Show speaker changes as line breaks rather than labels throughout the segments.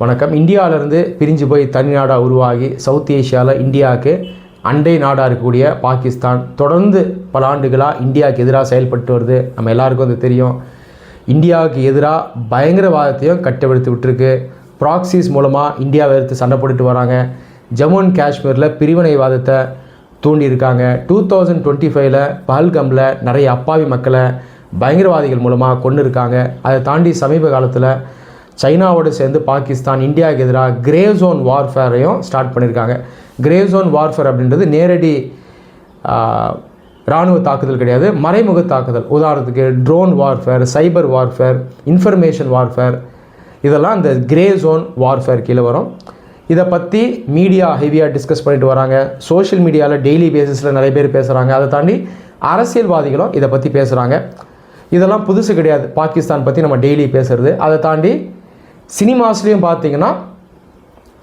வணக்கம். இந்தியாவிலேருந்து பிரிஞ்சு போய் தனிநாடாக உருவாகி சவுத் ஏஷியாவில் இந்தியாவுக்கு அண்டை நாடாக இருக்கக்கூடிய பாகிஸ்தான் தொடர்ந்து பல ஆண்டுகளாக இந்தியாவுக்கு எதிராக செயல்பட்டு வருது. நம்ம எல்லாருக்கும் அது தெரியும். இந்தியாவுக்கு எதிராக பயங்கரவாதத்தையும் கட்டவிழ்த்து விட்டுருக்கு. ப்ராக்சிஸ் மூலமாக இந்தியாவை எதிர்த்து சண்டை போட்டுட்டு வராங்க. ஜம்மு அண்ட் காஷ்மீரில் பிரிவினைவாதத்தை தூண்டியிருக்காங்க. 2025 பஹல்கமில் நிறைய அப்பாவி மக்களை பயங்கரவாதிகள் மூலமாக கொண்டு இருக்காங்க. அதை தாண்டி சமீப காலத்தில் சைனாவோடு சேர்ந்து பாகிஸ்தான் இந்தியாவுக்கு எதிராக கிரே ஜோன் வார்ஃபேரையும் ஸ்டார்ட் பண்ணியிருக்காங்க. கிரே ஜோன் வார்ஃபேர் அப்படின்றது நேரடி இராணுவ தாக்குதல் கிடையாது, மறைமுக தாக்குதல். உதாரணத்துக்கு drone warfare, cyber warfare, information warfare, இதெல்லாம் இந்த கிரே ஜோன் வார்ஃபேர் கீழே வரும். இதை பற்றி மீடியா ஹெவியாக டிஸ்கஸ் பண்ணிட்டு வராங்க. சோஷியல் மீடியாவில் டெய்லி பேசிஸில் நிறைய பேர் பேசுகிறாங்க. அதை தாண்டி அரசியல்வாதிகளும் இதை பற்றி பேசுகிறாங்க. இதெல்லாம் புதுசு கிடையாது, பாகிஸ்தான் பற்றி நம்ம டெய்லி பேசுகிறது. அதை தாண்டி சினிமாஸ்லேயும் பார்த்திங்கன்னா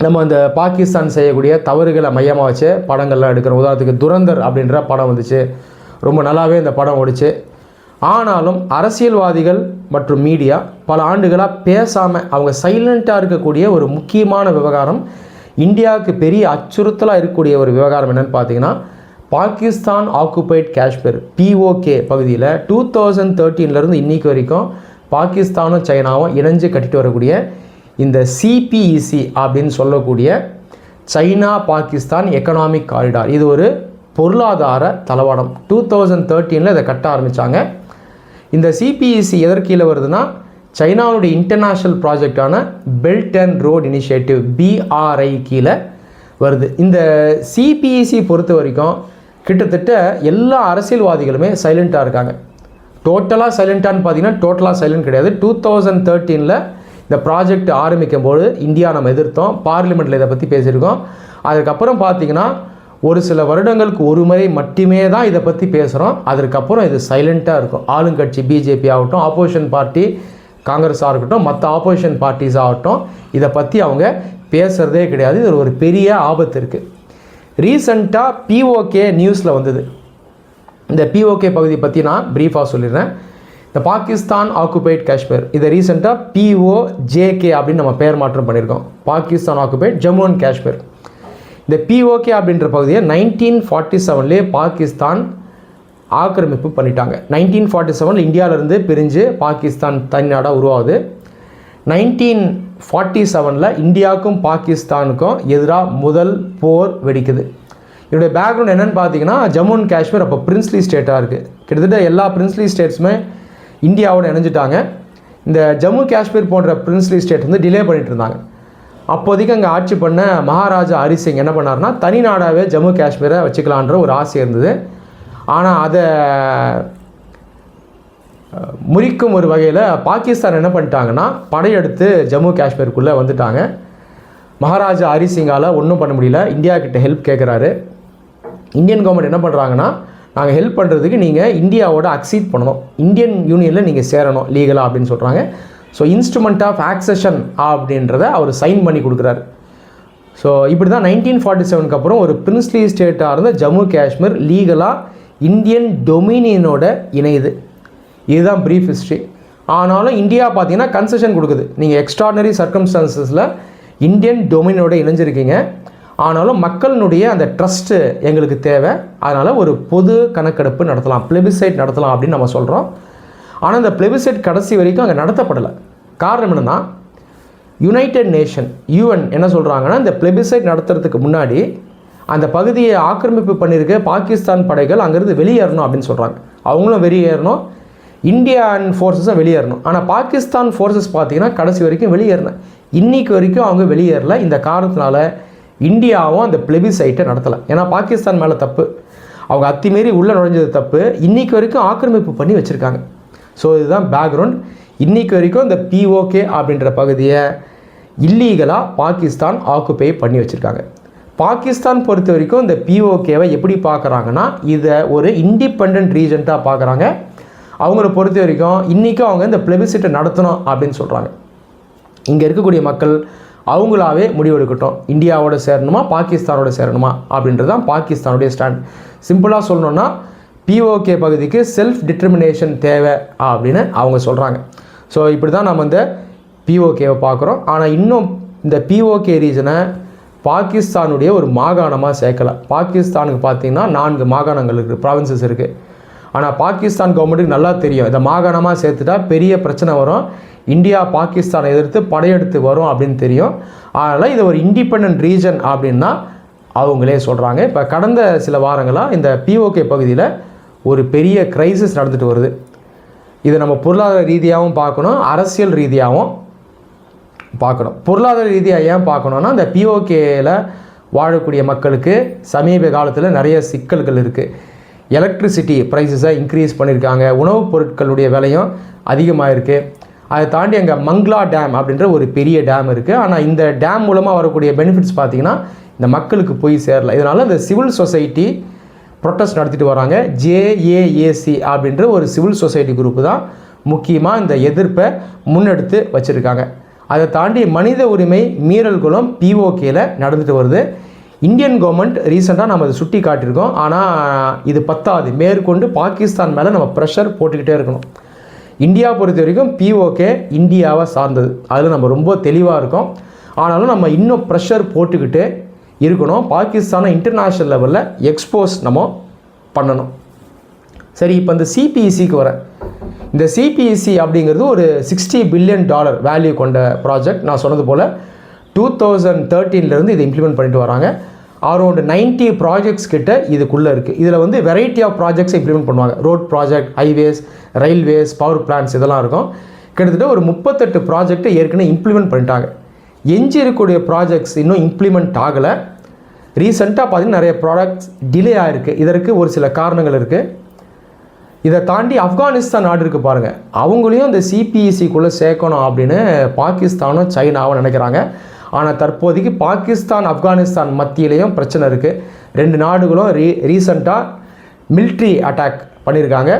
நம்ம அந்த பாகிஸ்தான் செய்யக்கூடிய தவறுகளை மையமாக வச்சு படங்கள்லாம் எடுக்கிறோம். உதாரணத்துக்கு துரந்தர் அப்படின்ற படம் வந்துச்சு, ரொம்ப நல்லாவே இந்த படம் ஓடிச்சு. ஆனாலும் அரசியல்வாதிகள் மற்றும் மீடியா பல ஆண்டுகளாக பேசாமல் அவங்க சைலண்ட்டாக இருக்கக்கூடிய ஒரு முக்கியமான விவகாரம், இந்தியாவுக்கு பெரிய அச்சுறுத்தலாக இருக்கக்கூடிய ஒரு விவகாரம் என்னென்னு பார்த்தீங்கன்னா, பாகிஸ்தான் ஆக்குபைட் காஷ்மீர் POK பகுதியில் 2013 இன்றைக்கு வரைக்கும் பாகிஸ்தானும் சைனாவும் இணைஞ்சு கட்டிட்டு வரக்கூடிய இந்த CPEC அப்படின்னு சொல்லக்கூடிய சைனா பாகிஸ்தான் எக்கனாமிக் காரிடார், இது ஒரு பொருளாதார தளவாடம். 2013 இதை கட்ட ஆரம்பித்தாங்க. இந்த CPEC எதற்கீழே வருதுன்னா, சைனாவுடைய இன்டர்நேஷ்னல் ப்ராஜெக்டான belt and road initiative BRI கீழே வருது. இந்த CPEC பொறுத்த வரைக்கும் கிட்டத்தட்ட எல்லா அரசியல்வாதிகளுமே சைலண்ட்டாக இருக்காங்க. டோட்டலாக சைலண்ட்டான்னு பார்த்தீங்கன்னா டோட்டலாக சைலண்ட் கிடையாது. 2013 இந்த ப்ராஜெக்ட் ஆரம்பிக்கும் போது இந்தியா நம்ம எதிர்த்தோம், பார்லிமெண்ட்டில் இதை பற்றி பேசியிருக்கோம். அதுக்கப்புறம் பார்த்திங்கன்னா ஒரு சில வருடங்களுக்கு ஒரு முறை மட்டுமே தான் இதை பற்றி பேசுகிறோம். அதுக்கப்புறம் இது சைலண்ட்டாக இருக்கும். ஆளுங்கட்சி BJP ஆகட்டும், ஆப்போசிஷன் பார்ட்டி காங்கிரஸாக இருக்கட்டும், மற்ற ஆப்போசிஷன் பார்ட்டிஸ் ஆகட்டும், இதை பற்றி அவங்க பேசுகிறதே கிடையாது. இது ஒரு பெரிய ஆபத்து இருக்குது. ரீசண்டாக POK நியூஸில் வந்தது. இந்த POK பகுதி பற்றி நான் ப்ரீஃபாக சொல்லிடுறேன். இந்த பாகிஸ்தான் ஆக்குபைட் காஷ்மீர், இதை ரீசெண்டாக POJK அப்படின்னு நம்ம பெயர் மாற்றம் பண்ணியிருக்கோம். Pakistan occupied Jammu and Kashmir. இந்த POK அப்படின்ற பகுதியை 1947 பாகிஸ்தான் ஆக்கிரமிப்பு பண்ணிட்டாங்க. 1947 இந்தியாவிலேருந்து பிரிஞ்சு பாகிஸ்தான் தனிநாடாக உருவாகுது. 1947 இந்தியாவுக்கும் பாகிஸ்தானுக்கும் எதிராக முதல் போர் வெடிக்குது. இதோடைய பேக்ரவுண்ட் என்னென்னு பார்த்தீங்கன்னா, ஜம்மு அண்ட் காஷ்மீர் அப்போ பிரின்ஸ்லி ஸ்டேட்டாக இருக்குது. கிட்டத்தட்ட எல்லா பிரின்ஸ்லி ஸ்டேட்ஸுமே இந்தியாவோட இணைஞ்சிட்டாங்க. இந்த ஜம்மு காஷ்மீர் போன்ற பிரின்ஸ்லி ஸ்டேட் வந்து டிலே பண்ணிட்டு இருந்தாங்க. அப்போதைக்கு அங்கே ஆட்சி பண்ண மகாராஜா ஹரிசிங் என்ன பண்ணார்னா, தனி நாடாகவே ஜம்மு காஷ்மீரை வச்சுக்கலான்ற ஒரு ஆசை இருந்தது. ஆனால் அதை முறிக்கும் ஒரு வகையில் பாகிஸ்தான் என்ன பண்ணிட்டாங்கன்னா, படையெடுத்து ஜம்மு காஷ்மீருக்குள்ளே வந்துட்டாங்க. மகாராஜா ஹரிசிங்கால் ஒன்றும் பண்ண முடியல. இந்தியா கிட்ட ஹெல்ப் கேட்குறாரு. இந்தியன் கவர்மெண்ட் என்ன பண்ணுறாங்கன்னா, நாங்கள் ஹெல்ப் பண்ணுறதுக்கு நீங்கள் இந்தியாவோட அக்சீட் பண்ணணும், இந்தியன் யூனியனில் நீங்கள் சேரணும் லீகலாக அப்படின்னு சொல்கிறாங்க. ஸோ இன்ஸ்ட்ருமெண்ட் ஆஃப் ஆக்சஷன் அப்படின்றத அவர் சைன் பண்ணி கொடுக்குறாரு. ஸோ இப்படி தான் 1947 அப்புறம் ஒரு பிரின்ஸ்லி ஸ்டேட்டாக இருந்த ஜம்மு காஷ்மீர் லீகலாக இந்தியன் டொமினியனோட இணையுது. இதுதான் ப்ரீஃப் ஹிஸ்ட்ரி. ஆனாலும் இந்தியா பார்த்தீங்கன்னா கன்செஷன் கொடுக்குது. நீங்கள் எக்ஸ்ட்ராடனரி சர்க்கம்ஸ்டான்சஸில் இந்தியன் டொமினியனோட இணைஞ்சிருக்கீங்க, ஆனாலும் மக்களினுடைய அந்த ட்ரஸ்ட்டு எங்களுக்கு தேவை, அதனால் ஒரு பொது கணக்கெடுப்பு நடத்தலாம், பிளெபிசைட் நடத்தலாம் அப்படின்னு நம்ம சொல்கிறோம். ஆனால் இந்த பிளெபிசைட் கடைசி வரைக்கும் அங்கே நடத்தப்படலை. காரணம் என்னென்னா, யுனைடெட் நேஷன் UN என்ன சொல்கிறாங்கன்னா, இந்த பிளெபிசைட் நடத்துறதுக்கு முன்னாடி அந்த பகுதியை ஆக்கிரமிப்பு பண்ணியிருக்க பாகிஸ்தான் படைகள் அங்கேருந்து வெளியேறணும் அப்படின்னு சொல்கிறாங்க. அவங்களும் வெளியேறணும், இந்தியன் ஃபோர்ஸஸும் வெளியேறணும். ஆனால் பாகிஸ்தான் ஃபோர்ஸஸ் பார்த்திங்கன்னா கடைசி வரைக்கும் வெளியேறின, இன்றைக்கு வரைக்கும் அவங்க வெளியேறல. இந்த காரணத்தினால இந்தியாவும் அந்த பிளெபிசைட்டை நடத்தலை. ஏன்னா பாகிஸ்தான் மேலே தப்பு, அவங்க அத்துமீறி உள்ளே நுழைஞ்சது தப்பு, இன்றைக்கு வரைக்கும் ஆக்கிரமிப்பு பண்ணி வச்சுருக்காங்க. ஸோ இதுதான் பேக்ரவுண்ட். இன்றைக்கு வரைக்கும் இந்த POK அப்படின்ற பகுதியை இல்லீகலாக பாகிஸ்தான் ஆக்குபை பண்ணி வச்சுருக்காங்க. பாகிஸ்தான் பொறுத்த வரைக்கும் இந்த POKவை எப்படி பார்க்குறாங்கன்னா, இதை ஒரு இண்டிபெண்ட் ரீஜன்ட்டாக பார்க்குறாங்க. அவங்கள பொறுத்த வரைக்கும் இன்றைக்கும் அவங்க இந்த பிளெபிசைட்டை நடத்தணும் அப்படின்னு சொல்கிறாங்க. இங்கே இருக்கக்கூடிய மக்கள் அவங்களாவே முடிவெடுக்கட்டும், இந்தியாவோட சேரணுமா பாகிஸ்தானோட சேரணுமா அப்படின்றது தான் பாகிஸ்தானுடைய ஸ்டாண்ட். சிம்பிளாக சொல்லணுன்னா, POK பகுதிக்கு செல்ஃப் டிட்டர்மினேஷன் தேவை அப்படின்னு அவங்க சொல்கிறாங்க. ஸோ இப்படி தான் நம்ம இந்த POKவை பார்க்குறோம். ஆனால் இன்னும் இந்த பிஓகே ரீஜனை பாகிஸ்தானுடைய ஒரு மாகாணமாக சேர்க்கலாம். பாகிஸ்தானுக்கு பார்த்திங்கன்னா 4 மாகாணங்கள் இருக்குது, ப்ராவின்சஸ் இருக்குது. ஆனால் பாகிஸ்தான் கவர்மெண்ட்டுக்கு நல்லா தெரியும் இதை மாகாணமாக சேர்த்துட்டா பெரிய பிரச்சனை வரும், இந்தியா பாகிஸ்தானை எதிர்த்து படையெடுத்து வரும் அப்படின்னு தெரியும். அதனால் இது ஒரு இண்டிபெண்ட் ரீஜன் அப்படின்னா அவங்களே சொல்கிறாங்க. இப்போ கடந்த சில வாரங்களாக இந்த பிஓகே பகுதியில் ஒரு பெரிய கிரைசிஸ் நடந்துட்டு வருது. இதை நம்ம பொருளாதார ரீதியாகவும் பார்க்கணும், அரசியல் ரீதியாகவும் பார்க்கணும். பொருளாதார ரீதியாக ஏன் பார்க்கணுன்னா, இந்த பிஓகேயில் வாழக்கூடிய மக்களுக்கு சமீப காலத்தில் நிறைய சிக்கல்கள் இருக்குது. எலக்ட்ரிசிட்டி ப்ரைஸஸை இன்க்ரீஸ் பண்ணியிருக்காங்க, உணவுப் பொருட்களுடைய விலையும் அதிகமாக இருக்குது. அதை தாண்டி அங்கே மங்க்லா டேம் அப்படின்ற ஒரு பெரிய டேம் இருக்குது. ஆனால் இந்த டேம் மூலமாக வரக்கூடிய பெனிஃபிட்ஸ் பார்த்திங்கன்னா இந்த மக்களுக்கு போய் சேரல. இதனால் இந்த சிவில் சொசைட்டி ப்ரொட்டஸ்ட் நடத்திட்டு வராங்க. ஜேஏஏசி அப்படின்ற ஒரு சிவில் சொசைட்டி குரூப்பு தான் முக்கியமாக இந்த எதிர்ப்பை முன்னெடுத்து வச்சுருக்காங்க. அதை தாண்டி மனித உரிமை மீறல்களும் பிஓகேயில் நடந்துட்டு வருது. இந்தியன் கவர்மெண்ட் ரீசெண்டாக நம்ம அதை சுட்டி காட்டியிருக்கோம். ஆனால் இது பத்தாது, மேற்கொண்டு பாகிஸ்தான் மேலே நம்ம ப்ரெஷர் போட்டுக்கிட்டே இருக்கணும். இந்தியா பொறுத்த வரைக்கும் பிஓகே இந்தியாவை சார்ந்தது, அதில் நம்ம ரொம்ப தெளிவாக இருக்கோம். ஆனாலும் நம்ம இன்னும் ப்ரெஷர் போட்டுக்கிட்டே இருக்கணும். பாகிஸ்தானை இன்டர்நேஷ்னல் லெவலில் எக்ஸ்போஸ் நம்ம பண்ணணும். சரி, இப்போ இந்த சிபிஇசிக்கு வரேன். இந்த சிபிஇசி அப்படிங்கிறது ஒரு $60 பில்லியன் வேல்யூ கொண்ட ப்ராஜெக்ட். நான் சொன்னது போல் 2013 இதை இம்ப்ளிமெண்ட் பண்ணிட்டு வராங்க. அரௌண்ட் 90 ப்ராஜெக்ட்ஸ் கிட்ட இதுக்குள்ளே இருக்குது. இதில் வந்து வெரைட்டி ஆஃப் ப்ராஜெக்ட்ஸை இம்ப்ளிமெண்ட் பண்ணுவாங்க. Road project, highways, railways, power plants இதெல்லாம் இருக்கும். கிட்டத்தட்ட ஒரு 38 ப்ராஜெக்ட்டை ஏற்கனவே இம்ப்ளிமெண்ட் பண்ணிட்டாங்க. எஞ்சி இருக்கக்கூடிய ப்ராஜெக்ட்ஸ் இன்னும் இம்ப்ளிமெண்ட் ஆகலை. ரீசெண்டாக பார்த்திங்கன்னா நிறைய ப்ராடக்ட்ஸ் டிலே ஆகிருக்கு. இதற்கு ஒரு சில காரணங்கள் இருக்குது. இதை தாண்டி ஆப்கானிஸ்தான் நாடு இருக்குது பாருங்கள், அவங்களையும் இந்த சிபிஇசிக்குள்ளே சேர்க்கணும் அப்படின்னு பாகிஸ்தானும் சைனாவும் நினைக்கிறாங்க. ஆனால் தற்போதைக்கு பாகிஸ்தான் ஆப்கானிஸ்தான் மத்தியிலையும் பிரச்சனை இருக்குது. 2 நாடுகளும் ரீசெண்டாக மிலிட்ரி அட்டாக் பண்ணியிருக்காங்க.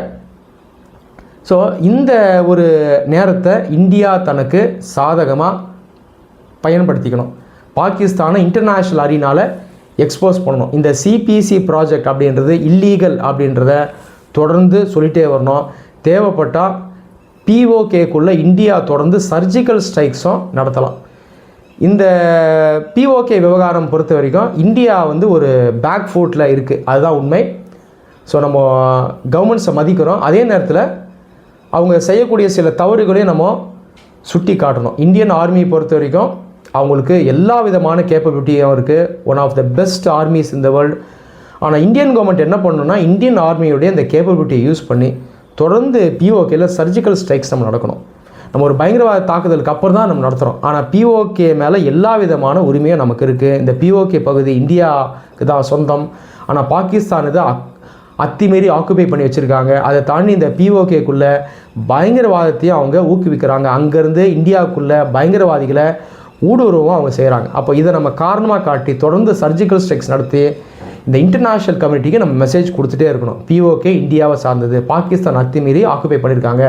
ஸோ இந்த ஒரு நேரத்தை இந்தியா தனக்கு சாதகமாக பயன்படுத்திக்கணும். பாகிஸ்தானை இன்டர்நேஷ்னல் அரீனாவில் எக்ஸ்போஸ் பண்ணணும். இந்த சிபிசி ப்ராஜெக்ட் அப்படின்றது இல்லீகல் அப்படின்றத தொடர்ந்து சொல்லிகிட்டே வரணும். தேவைப்பட்டால் பிஓகேக்குள்ளே இந்தியா தொடர்ந்து சர்ஜிக்கல் ஸ்ட்ரைக்ஸும் நடத்தலாம். இந்த பிஓகே விவகாரம் பொறுத்த வரைக்கும் இந்தியா வந்து ஒரு பேக் ஃபுட்டில் இருக்குது, அதுதான் உண்மை. ஸோ நம்ம கவர்மெண்ட்ஸை மதிக்கிறோம், அதே நேரத்தில் அவங்க செய்யக்கூடிய சில தவறுகளையும் நம்ம சுட்டி காட்டணும். இந்தியன் ஆர்மியை பொறுத்த வரைக்கும் அவங்களுக்கு எல்லா விதமான கேப்பபிலிட்டியும் இருக்குது, one of the best armies in the world. ஆனால் இந்தியன் கவர்மெண்ட் என்ன பண்ணணும்னா, இந்தியன் ஆர்மியுடைய இந்த கேப்பபிலிட்டியை யூஸ் பண்ணி தொடர்ந்து பிஓகேயில் சர்ஜிக்கல் ஸ்ட்ரைக்ஸ் நம்ம நடக்கணும். நம்ம ஒரு பயங்கரவாத தாக்குதலுக்கு அப்புறம் தான் நம்ம நடத்துகிறோம். ஆனால் பிஓகே மேலே எல்லா விதமான உரிமையும் நமக்கு இருக்குது. இந்த பிஓகே பகுதி இந்தியாவுக்கு தான் சொந்தம். ஆனால் பாகிஸ்தான் இதை அத்திமீறி ஆக்குபை பண்ணி வச்சுருக்காங்க. அதை தாண்டி இந்த பிஓகேக்குள்ளே பயங்கரவாதத்தையும் அவங்க ஊக்குவிக்கிறாங்க. அங்கேருந்து இந்தியாவுக்குள்ளே பயங்கரவாதிகளை ஊடுருவவும் அவங்க செய்கிறாங்க. அப்போ இதை நம்ம காரணமாக காட்டி தொடர்ந்து சர்ஜிக்கல் ஸ்ட்ரைக்ஸ் நடத்தி இந்த இன்டர்நேஷ்னல் கம்யூனிட்டிக்கு நம்ம மெசேஜ் கொடுத்துட்டே இருக்கணும். பிஓகே இந்தியாவை சார்ந்தது, பாகிஸ்தான் அத்துமீறி ஆக்குபை பண்ணியிருக்காங்க,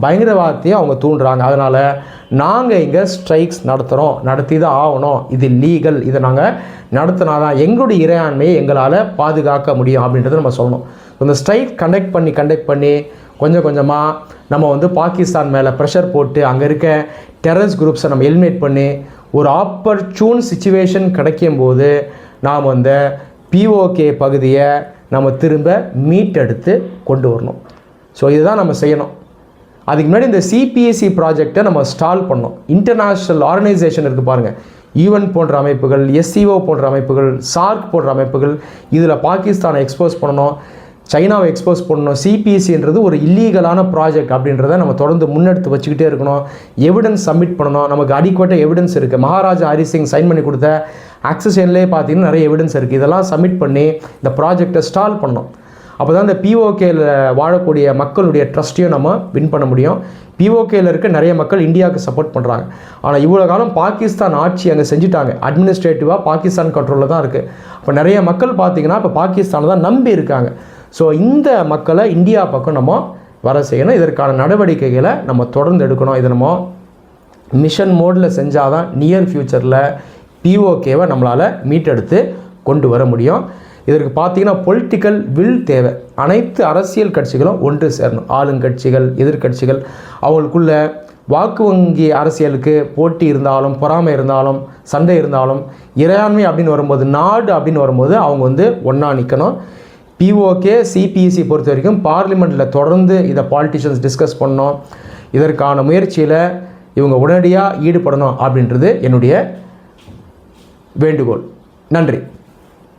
பயங்கரவாதத்தையும் அவங்க தூண்டுறாங்க. அதனால் நாங்கள் இங்கே ஸ்ட்ரைக்ஸ் நடத்தி தான் ஆகணும், இது லீகல், இதை நாங்கள் நடத்தினா தான் எங்களுடைய இறையாண்மையை எங்களால் பாதுகாக்க முடியும் அப்படின்றத நம்ம சொல்லணும். இந்த ஸ்ட்ரைக் கண்டக்ட் பண்ணி கொஞ்சம் கொஞ்சமாக நம்ம வந்து பாகிஸ்தான் மேலே ப்ரெஷர் போட்டு அங்கே இருக்க டெரரிஸ்ட் குரூப்ஸை நம்ம எலிமினேட் பண்ணி ஒரு ஆப்பர்ச்சூன் சிச்சுவேஷன் கிடைக்கும் போது நாம் அந்த பிஓகே பகுதியை நம்ம திரும்ப மீட்டெடுத்து கொண்டு வரணும். ஸோ இதுதான் நம்ம செய்யணும். அதுக்கு முன்னாடி இந்த சிபிஎஸ்சி ப்ராஜெக்டை நம்ம ஸ்டால் பண்ணோம். இன்டர்நேஷ்னல் ஆர்கனைசேஷன் இருக்குது பாருங்கள், யூஎன் போன்ற அமைப்புகள், எஸ்சிஓ போன்ற அமைப்புகள், சார்க் போன்ற அமைப்புகள், இதில் பாகிஸ்தானை எக்ஸ்போஸ் பண்ணணும், சைனாவை எக்ஸ்போஸ் பண்ணணும். சிபிஎஸ்சின்றது ஒரு இல்லீகலான ப்ராஜெக்ட் அப்படின்றத நம்ம தொடர்ந்து முன்னெடுத்து வச்சுக்கிட்டே இருக்கணும். எவிடன்ஸ் சப்மிட் பண்ணணும். நமக்கு அடிக்குவேட்டாக எவிடன்ஸ் இருக்குது. மகாராஜா ஹரி சிங் சைன் பண்ணி கொடுத்த ஆக்சஷன்லேயே பார்த்தீங்கன்னா நிறைய எவிடன்ஸ் இருக்குது. இதெல்லாம் சப்மிட் பண்ணி இந்த ப்ராஜெக்டை ஸ்டால் பண்ணணும். அப்போ தான் இந்த பிஓகேயில் வாழக்கூடிய மக்களுடைய ட்ரஸ்ட்டையும் நம்ம வின் பண்ண முடியும். பிஓகேயில் இருக்க நிறைய மக்கள் இந்தியாவுக்கு சப்போர்ட் பண்ணுறாங்க. ஆனால் இவ்வளோ காலம் பாகிஸ்தான் ஆட்சி அங்கே செஞ்சுட்டாங்க. அட்மினிஸ்ட்ரேட்டிவாக பாகிஸ்தான் கண்ட்ரோலில் தான் இருக்குது. அப்போ நிறைய மக்கள் பார்த்திங்கன்னா இப்போ பாகிஸ்தானை தான் நம்பி இருக்காங்க. ஸோ இந்த மக்களை இந்தியா பக்கம் நம்ம வர செய்யணும். இதற்கான நடவடிக்கைகளை நம்ம தொடர்ந்து எடுக்கணும். இதை நம்ம மிஷன் மோடில் செஞ்சால் தான் நியர் ஃப்யூச்சரில் பிஓகேவை நம்மளால் மீட்டெடுத்து கொண்டு வர முடியும். இதற்கு பார்த்திங்கன்னா பொலிட்டிக்கல் வில் தேவை. அனைத்து அரசியல் கட்சிகளும் ஒன்று சேரணும். ஆளுங்கட்சிகள், எதிர்கட்சிகள், அவங்களுக்குள்ள வாக்கு வங்கி அரசியலுக்கு போட்டி இருந்தாலும், பொறாமை இருந்தாலும், சண்டை இருந்தாலும், இறையாண்மை அப்படின்னு வரும்போது, நாடு அப்படின்னு வரும்போது அவங்க வந்து ஒன்றா நிற்கணும். பிஓகே சிபிஎஸ்சி பொறுத்த வரைக்கும் பார்லிமெண்ட்டில் தொடர்ந்து இதை பாலிட்டிஷியன்ஸ் டிஸ்கஸ் பண்ணோம். இதற்கான முயற்சியில் இவங்க உடனடியாக ஈடுபடணும் அப்படின்றது என்னுடைய வேண்டுகோள். நன்றி.